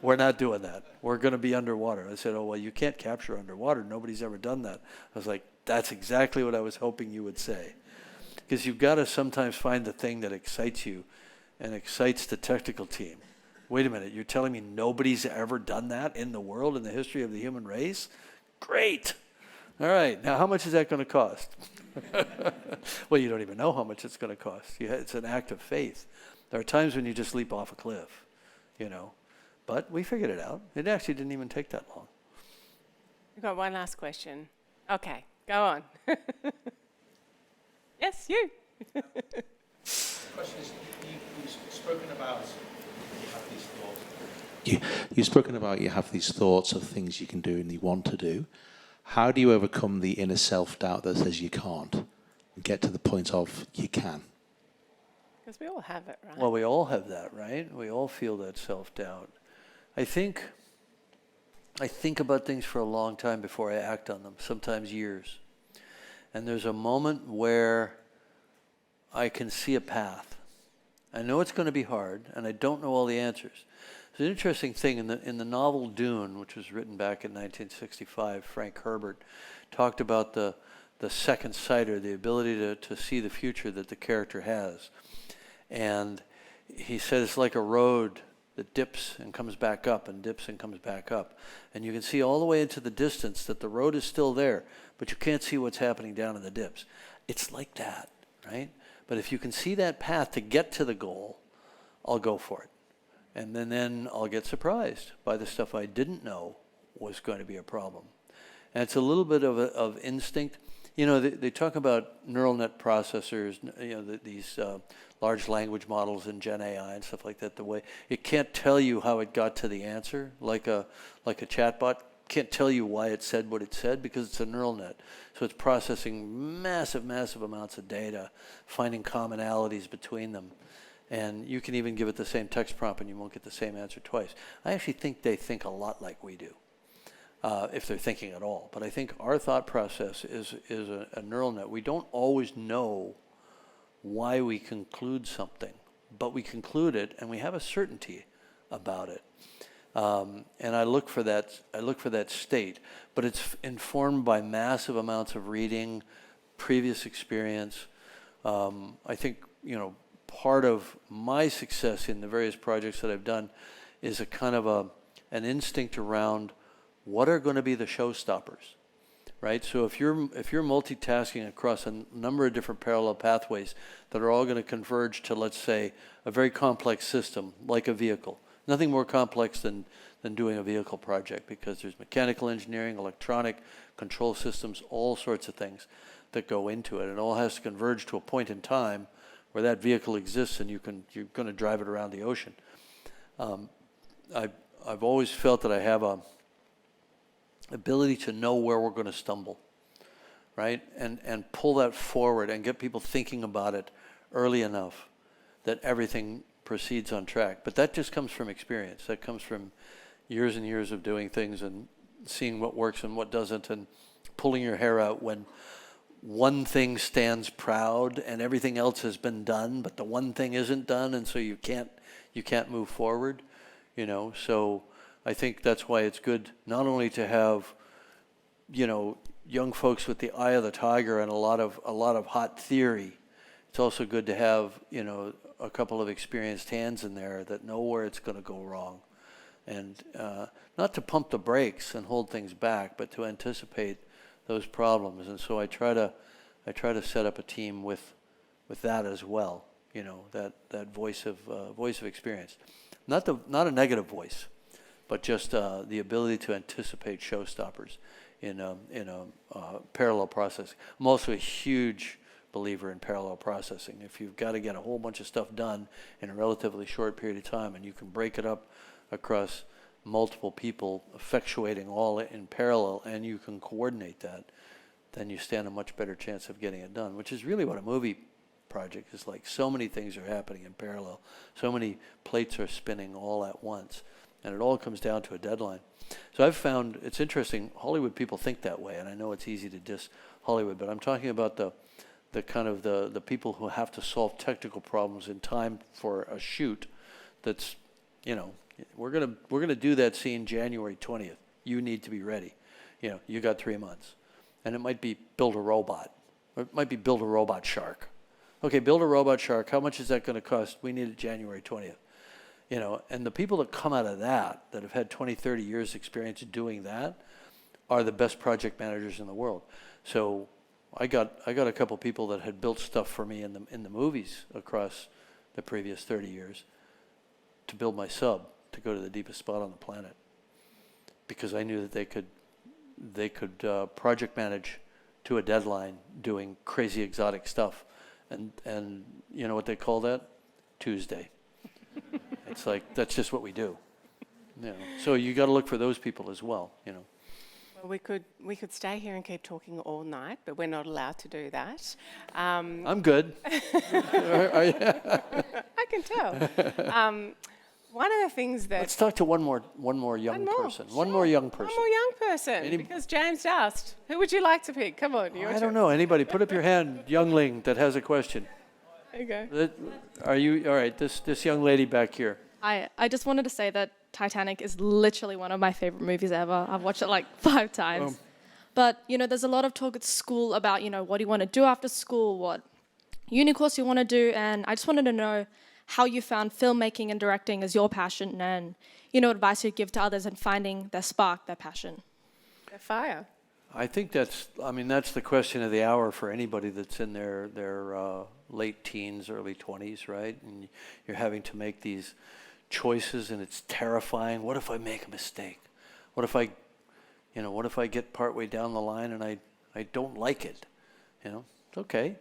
S1: We're not doing that. We're going to be underwater. I said, oh, well, you can't capture underwater. Nobody's ever done that. I was like, that's exactly what I was hoping you would say. Because you've got to sometimes find the thing that excites you and excites the technical team. Wait a minute, you're telling me nobody's ever done that in the world, in the history of the human race? Great. All right, now how much is that going to cost? Well, you don't even know how much it's going to cost. It's an act of faith. There are times when you just leap off a cliff, But we figured it out. It actually didn't even take that long.
S2: We've got one last question. Okay, go on. Yes, you.
S6: The question is, you've spoken about you have these thoughts. You've spoken about you have these thoughts of things you can do and you want to do. How do you overcome the inner self-doubt that says you can't and get to the point of you can?
S2: Because we all have it, right?
S1: Well, we all have that, right? We all feel that self-doubt. I think about things for a long time before I act on them, sometimes years. And there's a moment where I can see a path. I know it's going to be hard, and I don't know all the answers. It's an interesting thing in the novel Dune, which was written back in 1965. Frank Herbert talked about the second sight, or the ability to see the future that the character has. And he said it's like a road that dips and comes back up and dips and comes back up. And you can see all the way into the distance that the road is still there, but you can't see what's happening down in the dips. It's like that, right? But if you can see that path to get to the goal, I'll go for it. And then I'll get surprised by the stuff I didn't know was going to be a problem. And it's a little bit of instinct. They talk about neural net processors, these large language models and Gen AI and stuff like that. The way it can't tell you how it got to the answer, like a chatbot can't tell you why it said what it said because it's a neural net. So it's processing massive amounts of data, finding commonalities between them. And you can even give it the same text prompt and you won't get the same answer twice. I actually think they think a lot like we do, if they're thinking at all. But I think our thought process is a neural net. We don't always know why we conclude something, but we conclude it and we have a certainty about it. And I look for that state, but it's informed by massive amounts of reading, previous experience. I think, part of my success in the various projects that I've done is a kind of an instinct around what are going to be the showstoppers. right? So if you're multitasking across a number of different parallel pathways that are all going to converge to, let's say, a very complex system like a vehicle. Nothing more complex than doing a vehicle project, because there's mechanical engineering, electronic control systems, all sorts of things that go into it. It all has to converge to a point in time where that vehicle exists and you're going to drive it around the ocean. I've always felt that I have a ability to know where we're going to stumble, right? And pull that forward and get people thinking about it early enough that everything proceeds on track. But that just comes from experience. That comes from years and years of doing things and seeing what works and what doesn't, and pulling your hair out when one thing stands proud and everything else has been done, but the one thing isn't done, and so you can't move forward, you know. So I think that's why it's good not only to have, you know, young folks with the eye of the tiger and a lot of hot theory. It's also good to have, you know, a couple of experienced hands in there that know where it's going to go wrong, and not to pump the brakes and hold things back, but to anticipate those problems. And so I try to set up a team with that as well. You know, that voice of experience, not a negative voice, but just the ability to anticipate showstoppers in a parallel processing. I'm also a huge believer in parallel processing. If you've got to get a whole bunch of stuff done in a relatively short period of time, and you can break it up across multiple people effectuating all in parallel, and you can coordinate that, then you stand a much better chance of getting it done, which is really what a movie project is like. So many things are happening in parallel. So many plates are spinning all at once, and it all comes down to a deadline. So I've found, it's interesting, Hollywood people think that way, and I know it's easy to diss Hollywood, but I'm talking about the kind of the people who have to solve technical problems in time for a shoot that's, you know, we're gonna do that scene January 20th. You need to be ready. You know, you got 3 months. And it might be build a robot. Or it might be build a robot shark. Okay, build a robot shark. How much is that going to cost? We need it January 20th. You know, and the people that come out of that have had 20, 30 years experience doing that, are the best project managers in the world. So I got a couple people that had built stuff for me in the movies across the previous 30 years to build my sub to go to the deepest spot on the planet, because I knew that they could project manage to a deadline doing crazy exotic stuff, and you know what they call that? Tuesday. It's like, that's just what we do. You know, so you got to look for those people as well. You know.
S2: Well, we could stay here and keep talking all night, but we're not allowed to do that.
S1: I'm good.
S2: I can tell. One of the things that...
S1: Let's talk to one more young person. Sure. One more young person.
S2: One more young person, because James asked. Who would you like to pick? Come on.
S1: I don't know. Anybody, put up your hand, youngling, that has a question.
S2: There you go.
S1: Are you, all right, this young lady back here.
S7: I just wanted to say that Titanic is literally one of my favorite movies ever. I've watched it like 5 times. But, you know, there's a lot of talk at school about, you know, what do you want to do after school, what uni course you want to do, and I just wanted to know how you found filmmaking and directing as your passion, and, you know, advice you'd give to others in finding their spark, their passion.
S2: Their fire.
S1: I think that's the question of the hour for anybody that's in their late teens, early 20s, right? And you're having to make these choices, and it's terrifying. What if I make a mistake? What if I get partway down the line and I don't like it? You know, it's okay.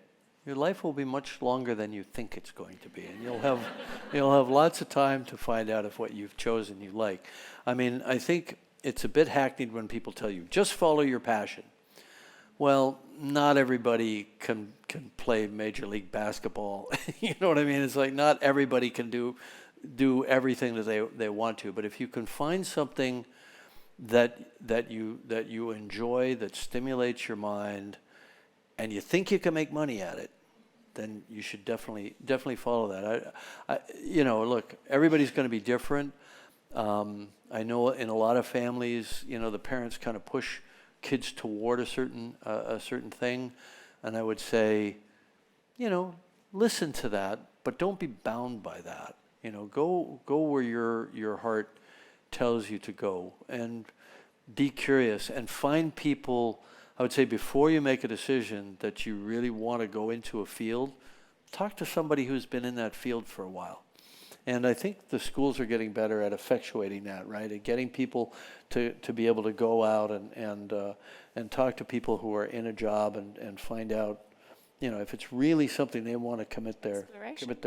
S1: Your life will be much longer than you think it's going to be, and you'll have lots of time to find out if what you've chosen you like. I mean, I think it's a bit hackneyed when people tell you, just follow your passion. Well, not everybody can play Major League Basketball. You know what I mean? It's like not everybody can do everything that they want to. But if you can find something that you enjoy, that stimulates your mind, and you think you can make money at it, then you should definitely follow that. You know, look, everybody's going to be different. I know in a lot of families, you know, the parents kind of push kids toward a certain thing, and I would say, you know, listen to that, but don't be bound by that. You know, go where your heart tells you to go, and be curious, and find people. I would say before you make a decision that you really want to go into a field, talk to somebody who's been in that field for a while. And I think the schools are getting better at effectuating that, right? At getting people to be able to go out and talk to people who are in a job and find out, you know, if it's really something they want to commit their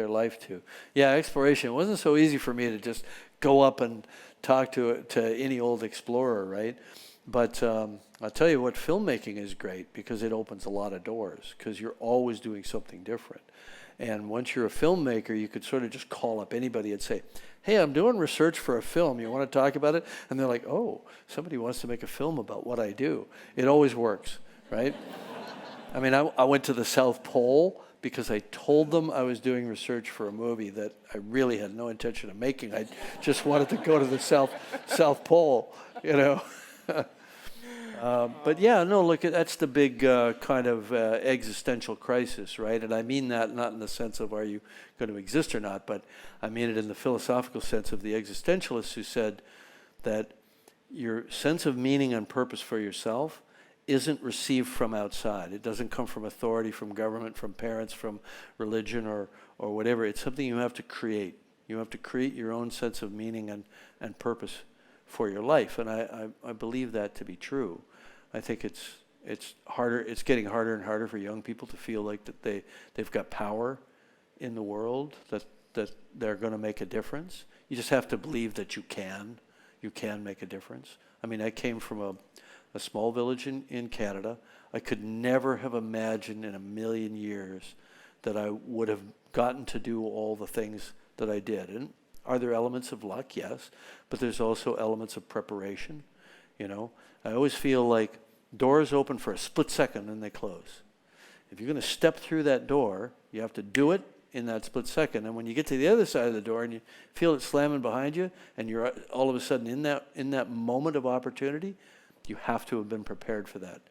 S1: life to. Yeah, exploration. It wasn't so easy for me to just go up and talk to any old explorer, right? But I'll tell you what, filmmaking is great because it opens a lot of doors because you're always doing something different. And once you're a filmmaker, you could sort of just call up anybody and say, hey, I'm doing research for a film. You want to talk about it? And they're like, oh, somebody wants to make a film about what I do. It always works, right? I mean, I went to the South Pole because I told them I was doing research for a movie that I really had no intention of making. I just wanted to go to the South Pole, you know. But yeah, no, look, that's the big kind of existential crisis, right? And I mean that not in the sense of are you going to exist or not, but I mean it in the philosophical sense of the existentialists who said that your sense of meaning and purpose for yourself isn't received from outside. It doesn't come from authority, from government, from parents, from religion or whatever. It's something you have to create. You have to create your own sense of meaning and purpose for your life. And I believe that to be true. I think it's harder. It's getting harder and harder for young people to feel like that they've got power in the world, that they're going to make a difference. You just have to believe that you can make a difference. I mean, I came from a small village in Canada. I could never have imagined in a million years that I would have gotten to do all the things that I did. And are there elements of luck? Yes. But there's also elements of preparation, you know. I always feel like doors open for a split second and they close. If you're going to step through that door, you have to do it in that split second. And when you get to the other side of the door and you feel it slamming behind you and you're all of a sudden in that moment of opportunity, you have to have been prepared for that.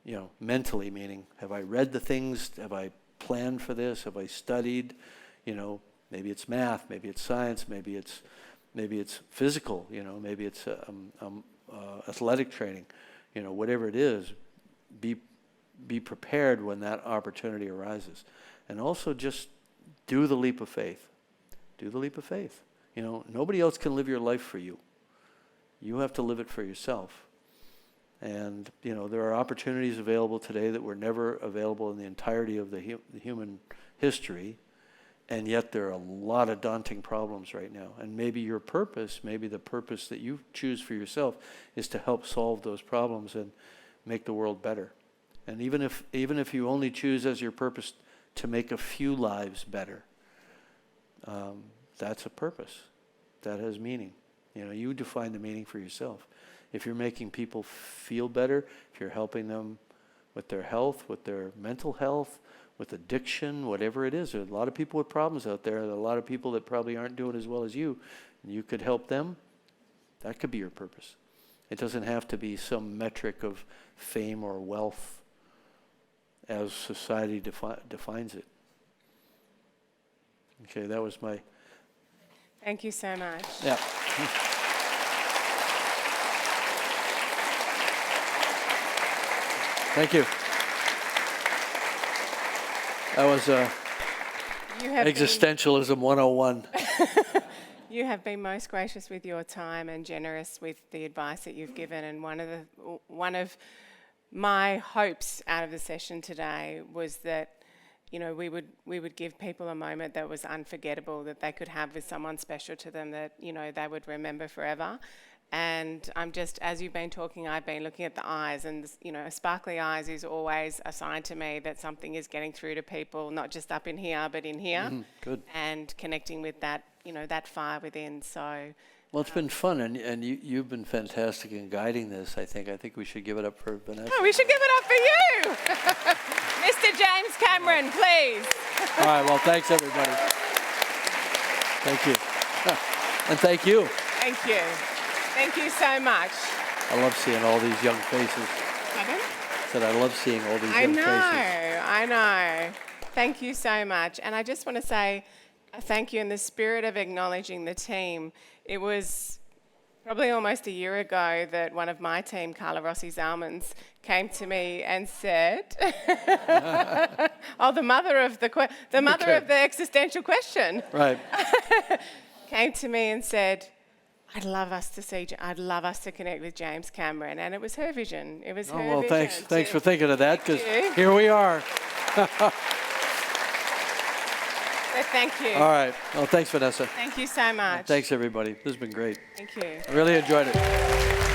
S1: You know, mentally, meaning, have I read the things? Have I planned for this? Have I studied? You know, maybe it's math, maybe it's science, maybe it's physical, you know, maybe it's athletic training, you know, whatever it is, be prepared when that opportunity arises. And also just do the leap of faith. Do the leap of faith. You know, nobody else can live your life for you. You have to live it for yourself. And, you know, there are opportunities available today that were never available in the entirety of the human history. And yet there are a lot of daunting problems right now. And maybe your purpose, maybe the purpose that you choose for yourself is to help solve those problems and make the world better. And even if you only choose as your purpose to make a few lives better, that's a purpose. That has meaning. You know, you define the meaning for yourself. If you're making people feel better, if you're helping them with their health, with their mental health, with addiction, whatever it is. There are a lot of people with problems out there. There are a lot of people that probably aren't doing as well as you. And you could help them. That could be your purpose. It doesn't have to be some metric of fame or wealth as society defines it. Okay, that was my...
S2: Thank you so much.
S1: Yeah. Thank you. That was Existentialism 101.
S2: You have been most gracious with your time and generous with the advice that you've given. And one of my hopes out of the session today was that, you know, we would give people a moment that was unforgettable, that they could have with someone special to them that, you know, they would remember forever. And I'm just, as you've been talking, I've been looking at the eyes, and, you know, sparkly eyes is always a sign to me that something is getting through to people, not just up in here, but in here.
S1: Good.
S2: And connecting with that, you know, that fire within. So.
S1: Well, it's been fun, and you've been fantastic in guiding this, I think. I think we should give it up for Vanessa.
S2: Oh, we should give it up for you! Mr. James Cameron, please.
S1: All right, well, thanks, everybody. Thank you. And thank you.
S2: Thank you. Thank you so much.
S1: I love seeing all these young faces.
S2: Pardon?
S1: Said I love seeing all these young faces.
S2: I know. Thank you so much. And I just want to say thank you in the spirit of acknowledging the team. It was probably almost a year ago that one of my team, Carla Rossi Zalmans, came to me and said, "Oh, the mother of the of the existential question."
S1: Right.
S2: Came to me and said, I'd love us to connect with James Cameron. And it was her vision. It was her
S1: Oh, well,
S2: vision.
S1: thanks for thinking of that, because
S2: you.
S1: here we are.
S2: So thank you.
S1: All right. Well, thanks, Vanessa.
S2: Thank you so much.
S1: Thanks, everybody. This has been great.
S2: Thank you.
S1: I really enjoyed it.